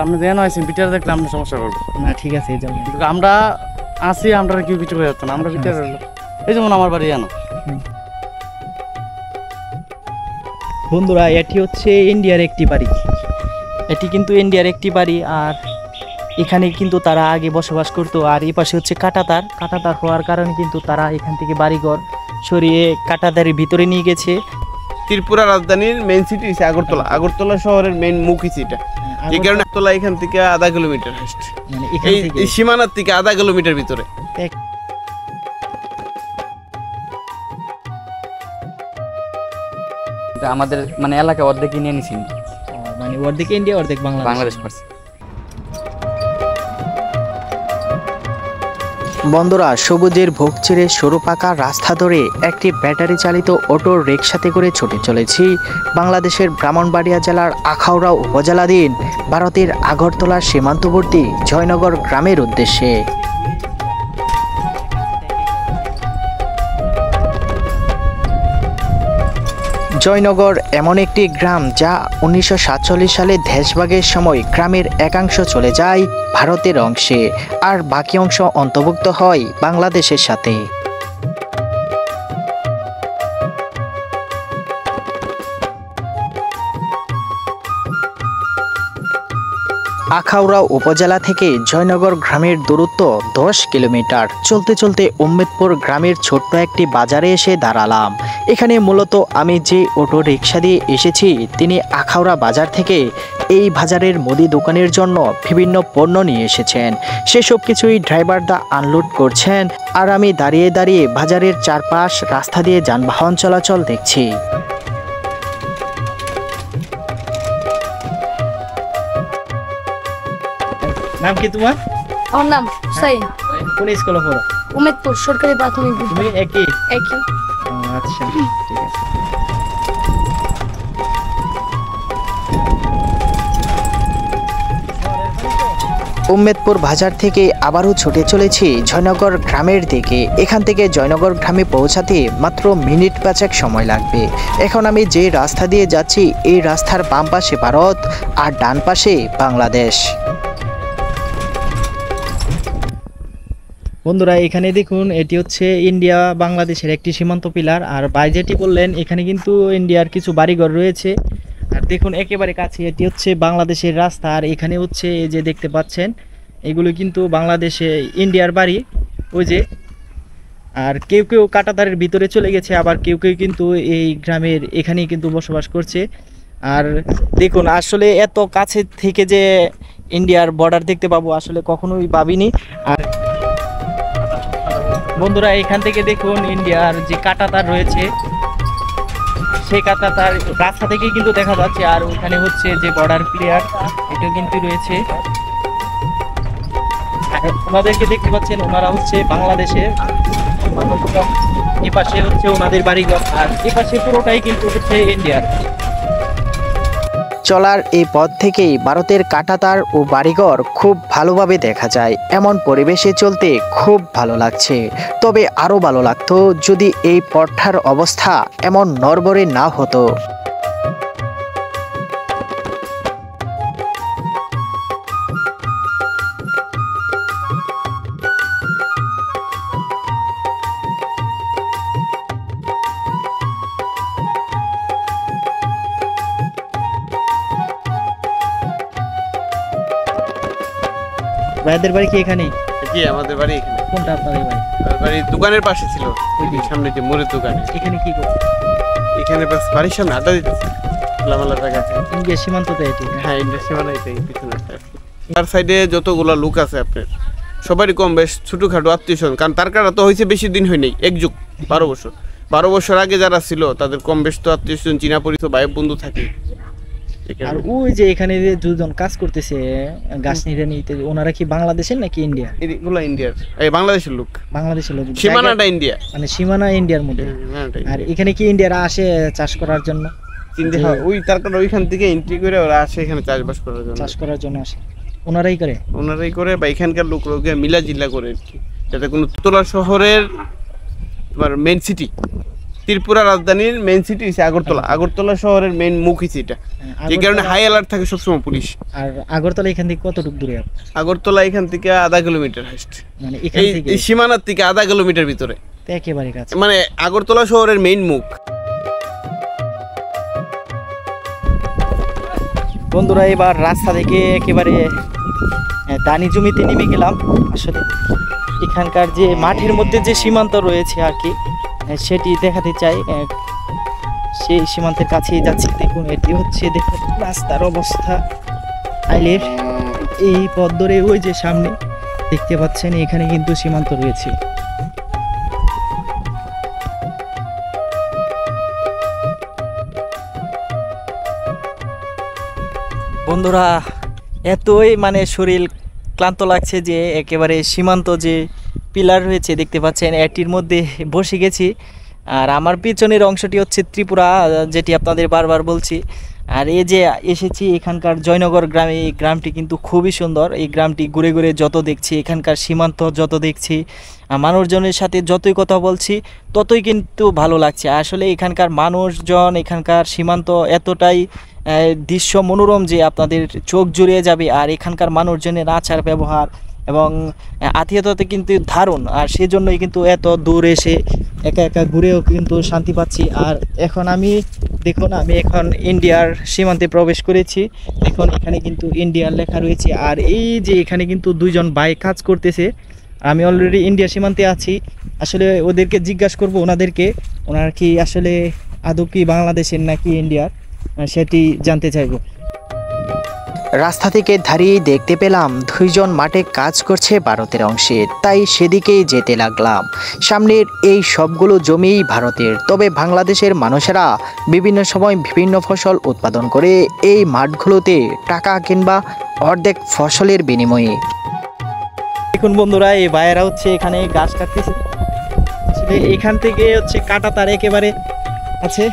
আপনি যেন আছেন পিটার দেখলে আমরা সমস্যা করবো না ঠিক আছে এই জন্য কিন্তু আমরা আসি আমরা কেউ পিটার হয়ে যাচ্ছে না আমরা পিটার হইলো এই যেমন আমার বাড়ি জানো বন্ধুরা এটি হচ্ছে ইন্ডিয়ার একটি বাড়ি এটি কিন্তু ইন্ডিয়ার একটি বাড়ি আর এখানে কিন্তু তারা আগে বসবাস করতো আর এই পাশে হচ্ছে কাঁটাতার হওয়ার কারণে কিন্তু তারা এখান থেকে বাড়িঘর সরিয়ে কাঁটাতারের ভিতরে নিয়ে গেছে ত্রিপুরা রাজধানীর মেইন সিটি হচ্ছে আগরতলা আগরতলা শহরের মেইন মুখ সিটা যে কারণে আগরতলা এখান থেকে আধা কিলোমিটার মানে এখান থেকে এই সীমানার থেকে আধা কিলোমিটার ভিতরে আমাদের মানে এলাকা অর্ধেক নিয়ে নিছি মানে অর্ধেক ইন্ডিয়া অর্ধেক বাংলাদেশ পারছে বন্ধুরা সবুজের ভোগ ছেড়ে সরু পাকা রাস্তা ধরে একটি ব্যাটারি চালিত অটো রিকশাতে করে ছুটে চলেছি বাংলাদেশের ব্রাহ্মণবাড়িয়া জেলার আখাউড়া উপজেলাধীন ভারতের আগরতলা সীমান্তবর্তী জয়নগর গ্রামের উদ্দেশ্যে জয়নগর এমন একটি গ্রাম যা 1947 সালে দেশভাগের সময় গ্রামের একাংশ চলে যায় ভারতের অংশে আর বাকি অংশ অন্তর্ভুক্ত হয় বাংলাদেশের সাথে আখাউড়া উপজেলা থেকে জয়নগর গ্রামের দূরত্ব 10 কিলোমিটার চলতে চলতে উম্মেদপুর গ্রামের ছোট্ট একটি বাজারে এসে দাঁড়ালাম এখানে মূলত আমি যে অটো রিকশা দিয়ে এসেছি তিনি আখাউড়া বাজার থেকে এই বাজারের মুদি দোকানের জন্য বিভিন্ন পণ্য নিয়ে এসেছেন সেসব কিছুই ড্রাইভারদা আনলোড করছেন আর আমি দাঁড়িয়ে দাঁড়িয়ে বাজারের চারপাশ রাস্তা দিয়ে যানবাহন চলাচল দেখছি নাম কি তোমার আমার নাম হুসাইন কোন স্কুলে পড়ো উমেদপুর সরকারি প্রাথমিক তুমি বিদ্যালয় একই আচ্ছা ঠিক আছে উম্মেদপুর বাজার থেকে আবারও ছুটে চলেছি জয়নগর গ্রামের দিকে এখান থেকে জয়নগর গ্রামে পৌঁছাতে মাত্র মিনিট 5 সময় লাগবে এখন আমি যে রাস্তা দিয়ে যাচ্ছি এই রাস্তার বাম পাশে ভারত আর ডান পাশে বাংলাদেশ বন্ধুরা এখানে দেখুন এটি হচ্ছে ইন্ডিয়া বাংলাদেশের একটি সীমান্ত পিলার আর ভাই যেটি বললেন এখানে কিন্তু ইন্ডিয়ার কিছু বাড়িঘর রয়েছে আর দেখুন একেবারে কাছে এটি হচ্ছে বাংলাদেশের রাস্তা আর এখানে হচ্ছে এই যে দেখতে পাচ্ছেন এগুলো কিন্তু বাংলাদেশে ইন্ডিয়ার বাড়ি ওই যে আর কেউ কেউ কাঁটাতারের ভিতরে চলে গেছে আবার কেউ কেউ কিন্তু এই গ্রামের এখানেই কিন্তু বসবাস করছে আর দেখুন আসলে এত কাছে থেকে যে ইন্ডিয়ার বর্ডার দেখতে পাবো আসলে কখনোই ভাবিনি আর বন্ধুরা এখান থেকে দেখুন ইন্ডিয়ার যে কাঁটাতার রয়েছে সেই কাঁটাতার রাস্তা থেকে কিন্তু দেখা যাচ্ছে আর ওখানে হচ্ছে যে বর্ডার ক্লিয়ার এটাও কিন্তু রয়েছে ওনাদেরকে দেখতে পাচ্ছেন ওনারা হচ্ছে বাংলাদেশের এই পাশে হচ্ছে ওনাদের বাড়িঘর আর এই পাশে পুরোটাই কিন্তু হচ্ছে ইন্ডিয়ার চলার এই পথ থেকেই ভারতের কাঁটাতার ও বাড়িঘর খুব ভালোভাবে দেখা যায় এমন পরিবেশে চলতে খুব ভালো লাগছে তবে আরো ভালো লাগতো যদি এই পথটার অবস্থা এমন নড়বড়ে না হতো ভাইদের বাড়ি কি এখানেই জি আমাদের বাড়ি এখানে কোনটা আপনাদের বাড়ি আমার বাড়ি দোকানের পাশে ছিল ওই সামনে যে মুড়ির দোকান এখানে কি করছে এখানে বাস বাড়ির সামনে আড্ডা দিতেছে খোলামেলা জায়গা ইন্ডিয়া সীমান্ততে এটি হ্যাঁ ইন্ডিয়া সীমানা এটাই পিছনে তার সাইডে যতগুলা লোক আছে আপনার সবারই কম বেশ ছোটখাটো আত্মীয় কারণ তার কারা তো হয়েছে বেশি দিন হয় নাই এক যুগ 12 বছর আগে যারা ছিল তাদের কম বেশ তো আত্মীয় স্বজন চীনা পরিচয় ভাই বন্ধু থাকে আর ওই যে এখানে যে দুজন কাজ করতেছে গাছ নিতে ওনারা কি বাংলাদেশের নাকি ইন্ডিয়া এগুলো ইন্ডিয়ার এই বাংলাদেশের লোক বাংলাদেশের লোক সীমানাটা ইন্ডিয়া মানে সীমানা ইন্ডিয়ার মধ্যে আর এখানে কি ইন্ডিয়ারা আসে চাষ করার জন্য চিন্তা হয় ওই তার কারণে ওইখান থেকে এন্ট্রি করে ওরা আসে এখানে চাষবাস করার জন্য আসে ওনারাই করে বা এখানকার লোককে মিলা জিল্লা করে আর কি যাতে কোনো তোলা শহরের তোমার মেইন সিটি ত্রিপুরা রাজধানীর মেইন সিটি হচ্ছে আগরতলা। আগরতলা শহরের মেইন মুখ হচ্ছে এটা, যে কারণে হাই অ্যালার্ট থাকে সবসময় পুলিশ। আর আগরতলা এখান থেকে কতটুকু দূরে আপনার? আগরতলা এখান থেকে আধা কিলোমিটার হাইস্ট, মানে এখান থেকে এই সীমানার থেকে আধা কিলোমিটার ভিতরে, তো একেবারে কাছে। মানে আগরতলা শহরের মেইন মুখ। বন্ধুরা এবার রাস্তা থেকে একেবারে দানি জমিতে নেমে গেলাম। আসলে এখানকার যে মাঠের মধ্যে যে সীমান্ত রয়েছে আর কি, সেটি দেখাতে চাই। সেই সীমান্তের কাছেই যাচ্ছি। দেখুন এটি হচ্ছে, দেখুন রাস্তার অবস্থা আইলের। এই পথ ধরে ওই যে সামনে দেখতে পাচ্ছেন, এখানে কিন্তু সীমান্ত রয়েছে। বন্ধুরা এতই মানে শরীর ক্লান্ত লাগছে যে একেবারে সীমান্ত যে পিলার রয়েছে দেখতে পাচ্ছেন, এটির মধ্যে বসে গেছি। আর আমার পিছনের অংশটি হচ্ছে ত্রিপুরা, যেটি আপনাদের বারবার বলছি। আর এই যে এসেছি এখানকার জয়নগর গ্রামে, এই গ্রামটি কিন্তু খুবই সুন্দর। এই গ্রামটি ঘুরে ঘুরে যত দেখছি, এখানকার সীমান্ত যত দেখছি, মানুষজনের সাথে যতই কথা বলছি ততই কিন্তু ভালো লাগছে। আসলে এখানকার মানুষজন, এখানকার সীমান্ত এতটাই দৃশ্য মনোরম যে আপনাদের চোখ জুড়িয়ে যাবে। আর এখানকার মানুষজনের আচার ব্যবহার এবং আত্মীয়তাতে কিন্তু দারুণ। আর সেজন্যই কিন্তু এত দূর এসে একা একা ঘুরেও কিন্তু শান্তি পাচ্ছি। আর এখন আমি দেখুন, আমি এখন ইন্ডিয়ার সীমান্তে প্রবেশ করেছি। দেখুন এখানে কিন্তু ইন্ডিয়ার লেখা রয়েছে। আর এই যে এখানে কিন্তু দুইজন ভাই কাজ করতেছে। আমি অলরেডি ইন্ডিয়া সীমান্তে আছি। আসলে ওদেরকে জিজ্ঞাসা করব ওনাদেরকে, ওনারা কি আসলে আদৌ কি বাংলাদেশের নাকি ইন্ডিয়ার, সেটি জানতে চাইবো। রাস্তা থেকে দাঁড়িয়ে দেখতে পেলাম দুইজন মাঠে কাজ করছে ভারতের অংশে, তাই সেদিকেই যেতে লাগলাম। সামনের এই সবগুলো জমিই ভারতের, তবে বাংলাদেশের মানুষেরা বিভিন্ন সময় বিভিন্ন ফসল উৎপাদন করে এই মাঠগুলোতে টাকা কিংবা অর্ধেক ফসলের বিনিময়ে। দেখুন বন্ধুরা, এই ভাইয়েরা হচ্ছে এখানে গাছ কাটতেছে। আসলে এখান থেকে হচ্ছে কাটা তার একেবারে আছে।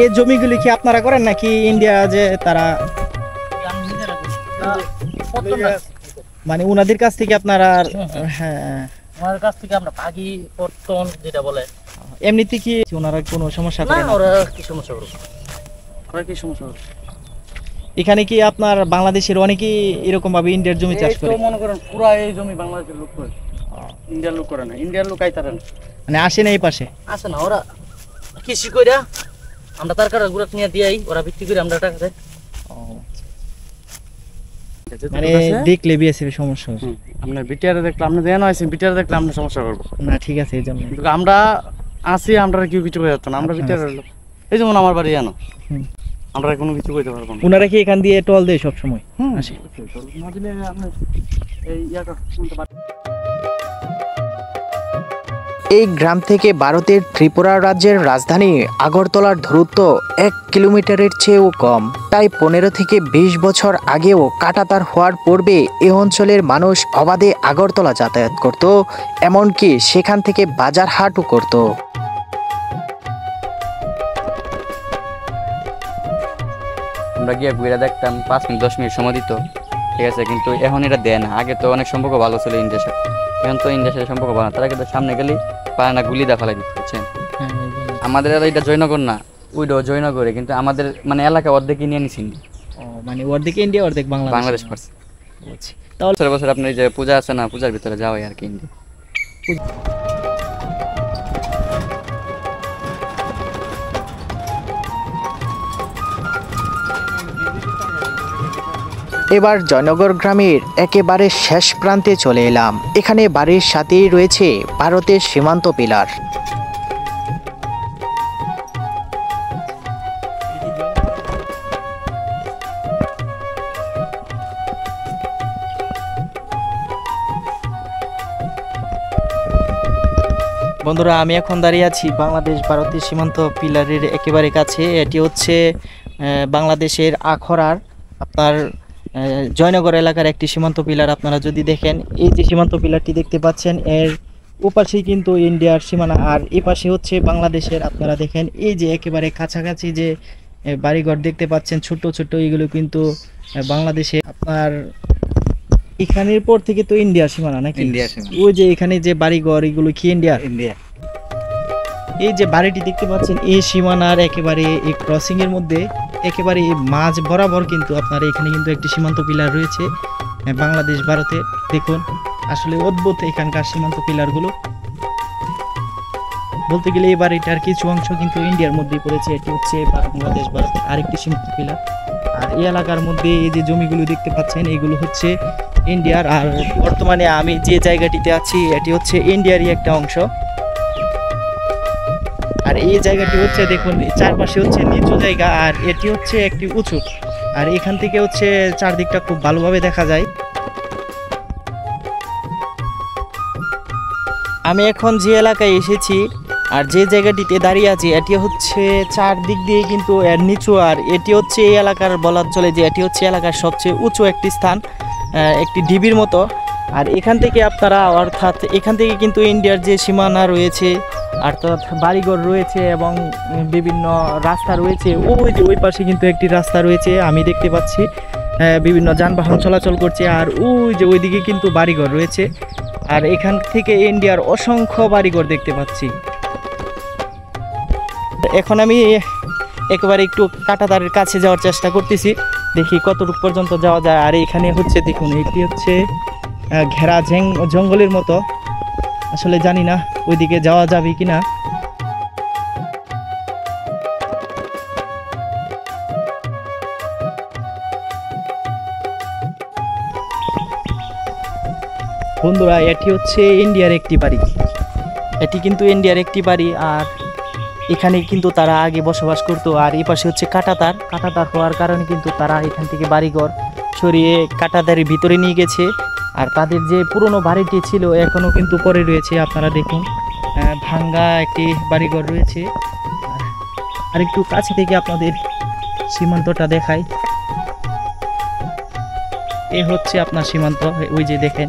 এই জমিগুলি কি আপনারা করেন নাকি ইন্ডিয়া যে তারা, মানে ওনাদের কাছ থেকে আপনারা? হ্যাঁ, আমার কাছ থেকে আমরা পাখি পত্তন যেটা বলে, এমনিতে কি ওনারা কোনো সমস্যা করে না? ওরা কি সমস্যা করবে, ওরা কি সমস্যা করবে? এখানে কি আপনার বাংলাদেশের অনেকেই এরকম ভাবে ইন্ডিয়ার জমি চাষ করে? মনে করেন পুরা এই জমি বাংলাদেশের লোক করে, ইন্ডিয়ার লোক করে না। ইন্ডিয়ার লোক আইতারে না, মানে আসে না এই পাশে? আসে না। ওরা কৃষি কইরা আমরা তার কাটা গুড়া নিয়ে দিই, ওরা বিক্রি করে আমরা টাকা দেয়। মানে দেখলে বিএসএফ সমস্যা হবে। আপনার বিটিআর দেখলে, আপনি দেন হয়েছে বিটিআর দেখলে আমরা সমস্যা করবো না, ঠিক আছে। এই জন্য কিন্তু আমরা আসি, আমরা কেউ কিছু করে যাচ্ছে না। আমরা বিটিআর লোক, এই যেমন আমার বাড়ি জানো, আমরা কোনো কিছু করতে পারবো না। ওনারা কি এখান দিয়ে টল দেয় সবসময়? আসে। না দিলে আপনি এই ইয়াটা শুনতে পারেন। এই গ্রাম থেকে ভারতের ত্রিপুরা রাজ্যের রাজধানী আগরতলার দূরত্ব 1 কিলোমিটারের চেয়েও কম। তাই 15 থেকে 20 বছর আগেও কাঁটাতার হওয়ার পূর্বে এ অঞ্চলের মানুষ অবাধে আগরতলা যাতায়াত করত, এমনকি সেখান থেকে বাজার হাটও করত। আমরা গিয়ে ঘুরে দেখতাম, 5 মিনিট 10 মিনিট সময় দিত, ঠিক আছে। কিন্তু এখন এটা দেয় না। আগে তো অনেক সম্পর্ক ভালো ছিল ইন্ডিয়ার সাথে, এখন তো ইন্ডিয়ার সাথে সম্পর্ক ভালো না। তারা কিন্তু সামনে গেলে পায় না, গুলি দা ফেলাই দিতে, বুঝছেন। আমাদের এটা জয়নগর না, ওইটাও জয়নগরে, কিন্তু আমাদের মানে এলাকা অর্ধেকই নিয়ে নিছি। মানে অর্ধেক ইন্ডিয়া অর্ধেক বাংলাদেশ পারছে। তাহলে বছর বছর আপনার এই যে পূজা আছে না, পূজার ভিতরে যাওয়াই আর কি ইন্ডিয়া। এবার জয়নগর গ্রামের একেবারে শেষ প্রান্তে চলে এলাম। এখানে বাড়ির সাথেই রয়েছে ভারতের সীমান্ত পিলার। বন্ধুরা, আমি এখন দাঁড়িয়ে আছি বাংলাদেশ ভারতের সীমান্ত পিলারের একেবারে কাছে। এটি হচ্ছে বাংলাদেশের আখড়ার আপনার জয়নগর এলাকার একটি সীমান্ত পিলার। আপনারা যদি দেখেন, এই যে সীমান্ত পিলারটি দেখতে পাচ্ছেন, এর ওপাশেই কিন্তু ইন্ডিয়ার সীমানা, আর এই পাশে হচ্ছে বাংলাদেশের। আপনারা দেখেন এই যে একেবারে কাছাকাছি যে বাড়িঘর দেখতে পাচ্ছেন ছোট ছোট, এগুলো কিন্তু বাংলাদেশে। আপনার এখানের পর থেকে তো ইন্ডিয়ার সীমানা নাকি? ইন্ডিয়ার সীমানা। ওই যে এখানে যে বাড়িঘর এগুলো কি ইন্ডিয়ার? ইন্ডিয়া। এই যে বাড়িটি দেখতে পাচ্ছেন এই সীমানার একেবারে এই ক্রসিং এর মধ্যে একেবারে এই মাঝ বরাবর কিন্তু আপনার এখানে কিন্তু একটি সীমান্ত পিলার রয়েছে বাংলাদেশ ভারতে। দেখুন আসলে অদ্ভুত এখানকার সীমান্ত পিলারগুলো। বলতে গেলে এই বাড়িটার কিছু অংশ কিন্তু ইন্ডিয়ার মধ্যেই পড়েছে। এটি হচ্ছে বাংলাদেশ ভারতের আরেকটি সীমান্ত পিলার। আর এই এলাকার মধ্যে এই যে জমিগুলো দেখতে পাচ্ছেন এগুলো হচ্ছে ইন্ডিয়ার। আর বর্তমানে আমি যে জায়গাটিতে আছি এটি হচ্ছে ইন্ডিয়ারই একটা অংশ। আর এই জায়গাটি হচ্ছে দেখুন চারপাশে হচ্ছে নিচু জায়গা আর এটি হচ্ছে একটি উঁচু। আর এখান থেকে হচ্ছে চারদিকটা খুব ভালোভাবে দেখা যায়। আমি এখন যে এলাকায় এসেছি আর যে জায়গাটিতে দাঁড়িয়ে আছি এটি হচ্ছে চারদিক দিয়ে কিন্তু এর নিচু। আর এটি হচ্ছে এই এলাকার বলার চলে যে এটি হচ্ছে এলাকার সবচেয়ে উঁচু একটি স্থান, একটি ঢিবির মতো। আর এখান থেকে আপনারা অর্থাৎ এখান থেকে কিন্তু ইন্ডিয়ার যে সীমানা রয়েছে অর্থাৎ বাড়িঘর রয়েছে এবং বিভিন্ন রাস্তা রয়েছে। ওই যে ওই পাশে কিন্তু একটি রাস্তা রয়েছে আমি দেখতে পাচ্ছি, বিভিন্ন যানবাহন চলাচল করছে। আর ওই যে ওইদিকে কিন্তু বাড়িঘর রয়েছে। আর এখান থেকে ইন্ডিয়ার অসংখ্য বাড়িঘর দেখতে পাচ্ছি। এখন আমি একেবারে একটু কাঁটাতারের কাছে যাওয়ার চেষ্টা করতেছি, দেখি কতটুকু পর্যন্ত যাওয়া যায়। আর এখানে হচ্ছে দেখুন এটি হচ্ছে ঘেরা জঙ্গলের মতো, আসলে জানি না ওইদিকে যাওয়া যাবে কিনা। বন্ধুরা এটি হচ্ছে ইন্ডিয়ার একটি বাড়ি, এটি কিন্তু ইন্ডিয়ার একটি বাড়ি। আর এখানে কিন্তু তারা আগে বসবাস করতো। আর এই পাশে হচ্ছে কাঁটাতার হওয়ার কারণে কিন্তু তারা এখান থেকে বাড়িঘর সরিয়ে কাঁটাতারের ভিতরে নিয়ে গেছে। আর তাদের যে পুরনো বাড়িটি ছিল এখনও কিন্তু পরে রয়েছে। আপনারা দেখুন ভাঙ্গা একটি বাড়িঘর রয়েছে। আর একটু কাছে থেকে আপনাদের সীমান্তটা দেখাই। এ হচ্ছে আপনার সীমান্ত, ওই যে দেখেন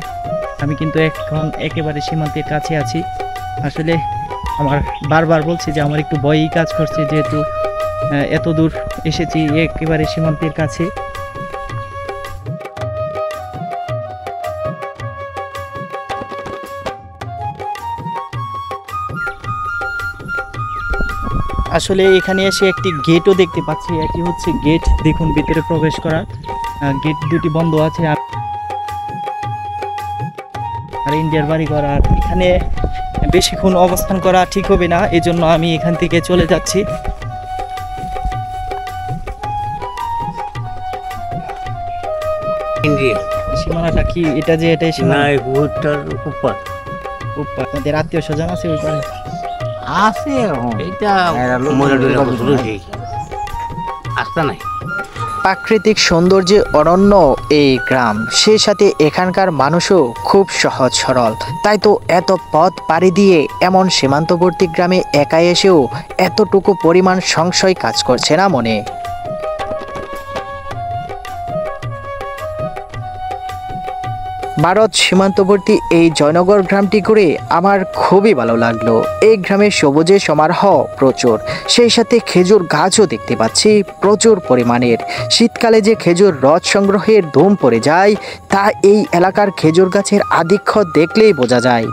আমি কিন্তু এখন একেবারে সীমান্তের কাছে আছি। আসলে আমার বারবার বলছি যে আমার একটু ভয়ই কাজ করছে, যেহেতু এত দূর এসেছি একেবারে সীমান্তের কাছে। আসলে এখানে এসে একটি গেটও দেখতে পাচ্ছি, এটি হচ্ছে গেট। দেখুন ভিতরে প্রবেশ করা, গেট দুটি বন্ধ আছে। আর ইন্ডিয়ার বাড়িঘর, আর এখানে বেশিক্ষণ অবস্থান করা ঠিক হবে না, এই জন্য আমি এখান থেকে চলে যাচ্ছি। সীমানাটা কি এটা? যে এটাই সীমানা? আপনাদের আত্মীয় স্বজন আছে ওই পারে? আছে এটা আস্তা নাই। প্রাকৃতিক সৌন্দর্যে অনন্য এই গ্রাম, সেই সাথে এখানকার মানুষও খুব সহজ সরল। তাই তো এত পথ পাড়ি দিয়ে এমন সীমান্তবর্তী গ্রামে একা এসেও এতটুকু পরিমাণ সংশয় কাজ করছে না মনে। ভারত সীমান্তবর্তী এই জয়নগর গ্রামটি ঘুরে আমার খুবই ভালো লাগলো। এই গ্রামে সবুজের সমারোহ প্রচুর, সেই সাথে খেজুর গাছও দেখতে পাচ্ছি প্রচুর পরিমাণের। শীতকালে যে খেজুর রস সংগ্রহের ধুম পড়ে যায় তা এই এলাকার খেজুর গাছের আধিক্য দেখলেই বোঝা যায়।